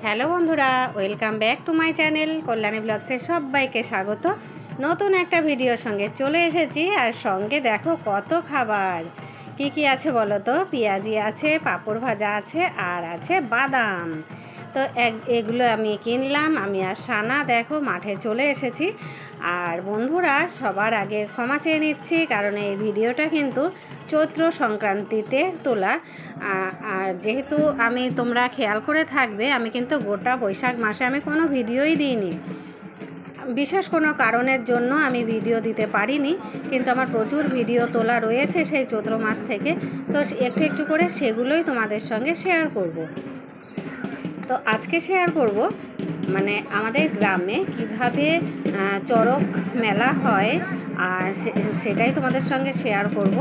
Hello বন্ধুরা, welcome back to my channel Kalyani ব্লগসে সবাইকে স্বাগত। নতুন একটা ভিডিওর সঙ্গে চলে এসেছি। আর সঙ্গে দেখো কত খাবার, কি আছে বলো তো। পেঁয়াজি আছে, পাঁপড় ভাজা আছে, আর আছে বাদাম। তো এগুলো আমি কিনলাম। আমি আর সানা দেখো মাঠে চলে এসেছি। আর বন্ধুরা, সবার আগে ক্ষমা চেয়ে নিচ্ছি, কারণ এই ভিডিওটা কিন্তু চৈত্র সংক্রান্তিতে তোলা। আর যেহেতু তোমরা খেয়াল করে থাকবে, আমি কিন্তু গোটা বৈশাখ মাসে আমি কোনো ভিডিওই দিইনি। বিশেষ কোনো কারণের জন্য আমি ভিডিও দিতে পারিনি, কিন্তু আমার প্রচুর ভিডিও তোলা রয়েছে সেই চৈত্র মাস থেকে। তো একটু একটু করে সেগুলোই তোমাদের সঙ্গে শেয়ার করব। তো আজকে শেয়ার করব মানে আমাদের গ্রামে কিভাবে চড়ক মেলা হয়, আর সেটাই তোমাদের সঙ্গে শেয়ার করব।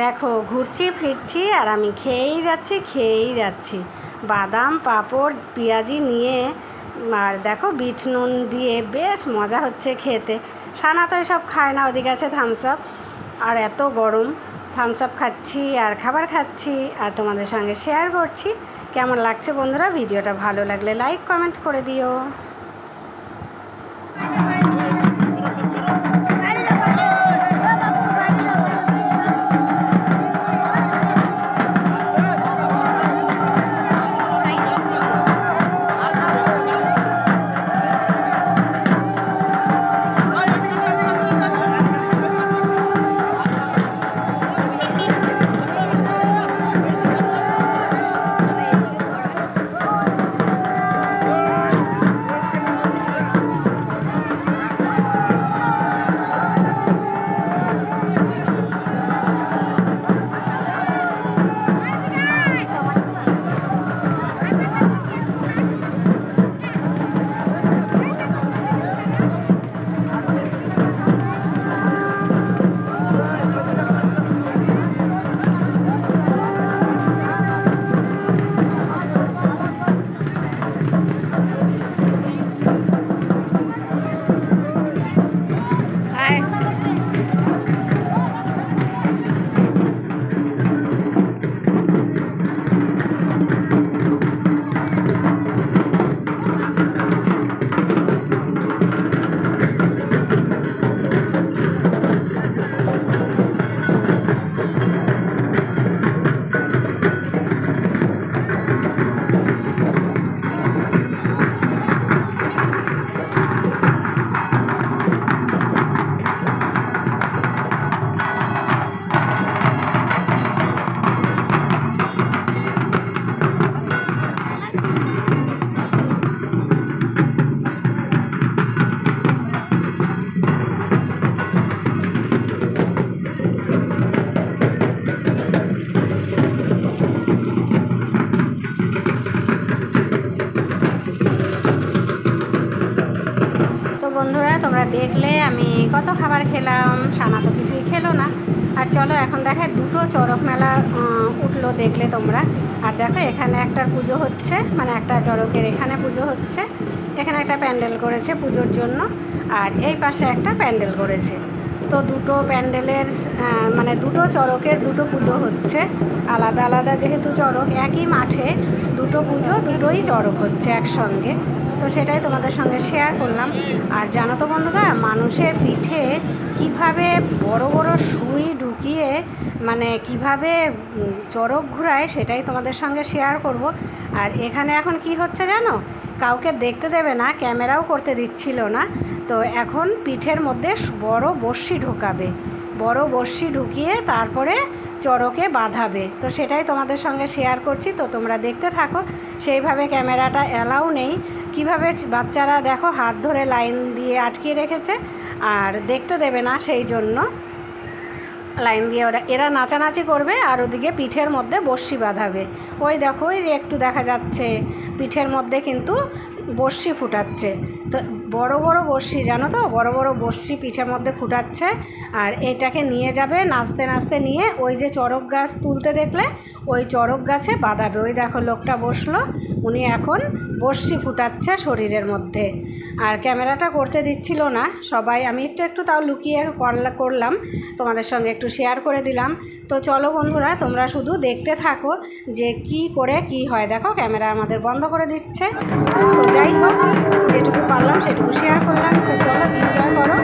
দেখো ঘুরছি ফিরছি আর আমি খেয়েই যাচ্ছি বাদাম, পাঁপড়, পেঁয়াজি নিয়ে। আর দেখো বিট নুন দিয়ে বেশ মজা হচ্ছে খেতে। সানা তো এসব খায় না, ওদিকে আছে থামস আপ। আর এত গরম, থামস আপ খাচ্ছি আর খাবার খাচ্ছি আর তোমাদের সঙ্গে শেয়ার করছি। কেমন লাগছে বন্ধুরা? ভিডিওটা ভালো লাগলে লাইক কমেন্ট করে দিও। তোমরা দেখলে আমি কত খাবার খেলাম, সানা তো কিছুই খেলো না। আর চলো এখন দেখে দুটো চড়ক মেলা উঠলো, দেখলে তোমরা। আর দেখো এখানে একটা পুজো হচ্ছে, মানে একটা চড়কের এখানে পুজো হচ্ছে, এখানে একটা প্যান্ডেল করেছে পুজোর জন্য, আর এই পাশে একটা প্যান্ডেল করেছে। তো দুটো প্যান্ডেলের মানে দুটো চড়কের দুটো পুজো হচ্ছে, আলাদা আলাদা যেহেতু চড়ক, একই মাঠে দুটো পুজো, দুটোই চড়ক হচ্ছে একসঙ্গে। তো সেটাই তোমাদের সঙ্গে শেয়ার করলাম। আর জানো তো বন্ধুরা, মানুষের পিঠে কিভাবে বড় বড় সুই ঢুকিয়ে মানে কিভাবে চড়ক ঘুরায়, সেটাই তোমাদের সঙ্গে শেয়ার করব। আর এখানে এখন কি হচ্ছে জানো, কাউকে দেখতে দেবে না, ক্যামেরাও করতে দিচ্ছিল না। তো এখন পিঠের মধ্যে বড় বড়শি ঢোকাবে, বড় বড়শি ঢুকিয়ে তারপরে চড়কে বাঁধাবে। তো সেটাই তোমাদের সঙ্গে শেয়ার করছি, তো তোমরা দেখতে থাকো। সেইভাবে ক্যামেরাটা অ্যালাউ নেই, কিভাবে বাচ্চারা দেখো হাত ধরে লাইন দিয়ে আটকিয়ে রেখেছে, আর দেখতে দেবে না, সেই জন্য লাইন দিয়ে এরা নাচানাচি করবে, আর ওদিকে পিঠের মধ্যে বড়শি বাঁধাবে। ওই দেখো, ওই একটু দেখা যাচ্ছে পিঠের মধ্যে কিন্তু বড়শি ফুটাচ্ছে। তো বড় বড় বড়শি, জানো তো, বড় বড় বড়শি পিঠের মধ্যে ফুটাচ্ছে। আর এটাকে নিয়ে যাবে নাচতে নাচতে, নিয়ে ওই যে চড়ক গাছ তুলতে দেখলে, ওই চড়ক গাছে বাঁধাবে। ওই দেখো লোকটা বসলো, উনি এখন বড়শি ফুটাচ্ছে শরীরের মধ্যে। আর ক্যামেরাটা করতে দিচ্ছিল না সবাই, আমি একটু একটু তাও লুকিয়ে করলাম, তোমাদের সঙ্গে একটু শেয়ার করে দিলাম। তো চলো বন্ধুরা, তোমরা শুধু দেখতে থাকো যে কি করে কি হয়। দেখো ক্যামেরা আমাদের বন্ধ করে দিচ্ছে। তো যাই হোক, যেটুকু পারলাম সেটুকু শেয়ার করলাম। তো চলো এনজয় করো।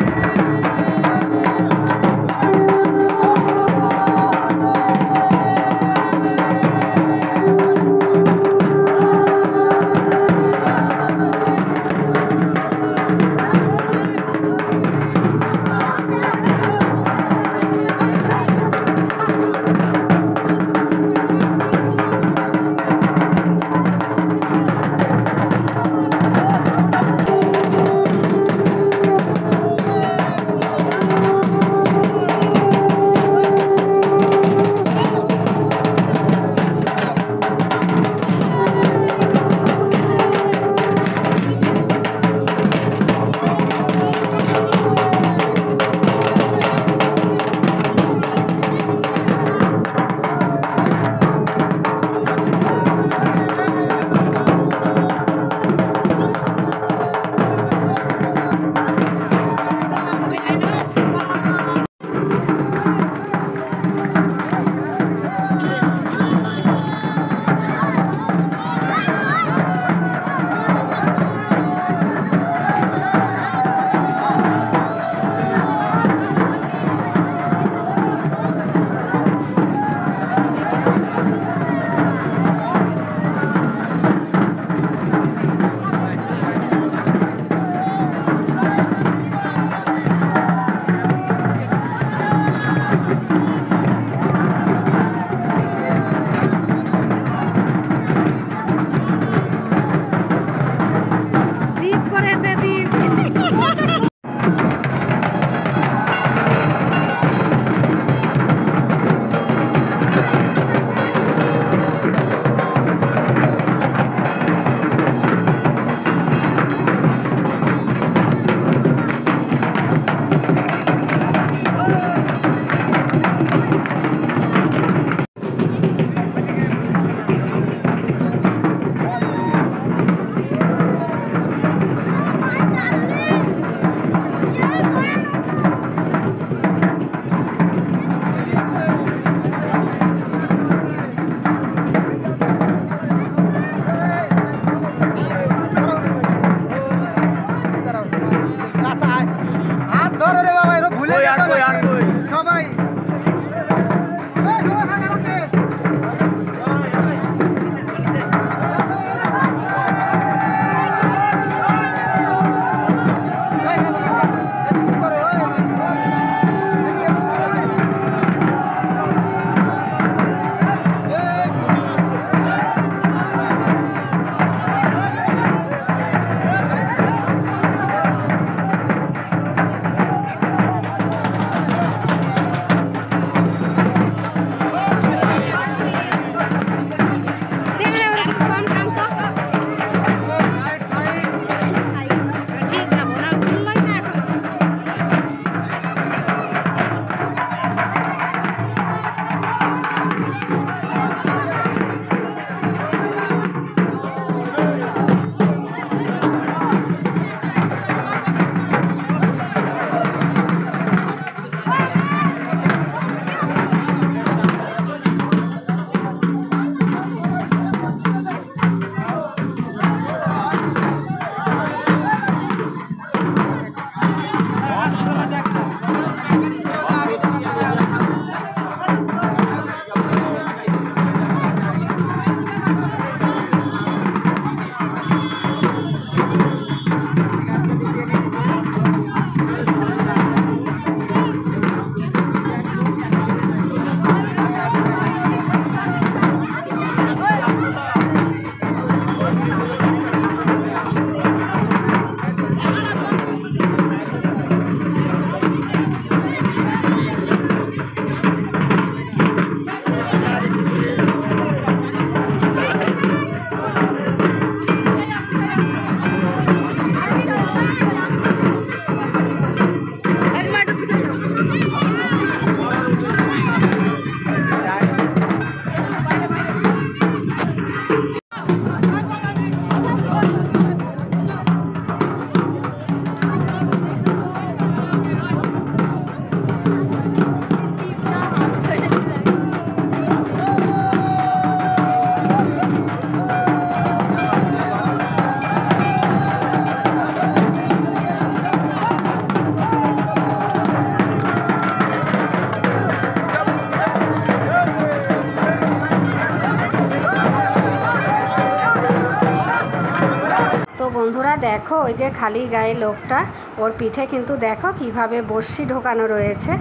বন্ধুরা দেখো, ওই যে খালি গায়ে লোকটা, ওর পিঠে কিন্তু দেখো কিভাবে বড়শি ঢোকানো রয়েছে।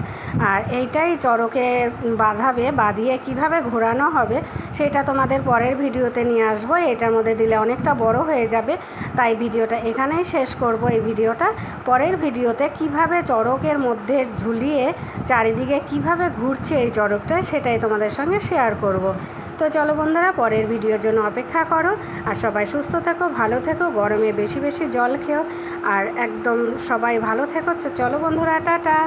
আর এইটাই চড়কে বাঁধাবে, বাঁধিয়ে কিভাবে ঘোরানো হবে সেটা তোমাদের পরের ভিডিওতে নিয়ে আসবো। এটার মধ্যে দিলে অনেকটা বড় হয়ে যাবে, তাই ভিডিওটা এখানেই শেষ করব। এই ভিডিওটা পরের ভিডিওতে কিভাবে চড়কের মধ্যে ঝুলিয়ে চারিদিকে কিভাবে ঘুরছে এই চড়কটা, সেটাই তোমাদের সঙ্গে শেয়ার করব। তো চলো বন্ধুরা, পরের ভিডিওর জন্য অপেক্ষা করো। আর সবাই সুস্থ থেকো, ভালো থেকো, গরমে বেশি বেশি জল খেও, আর একদম সবাই ভালো থেকো। চলো বন্ধুরা, টাটা।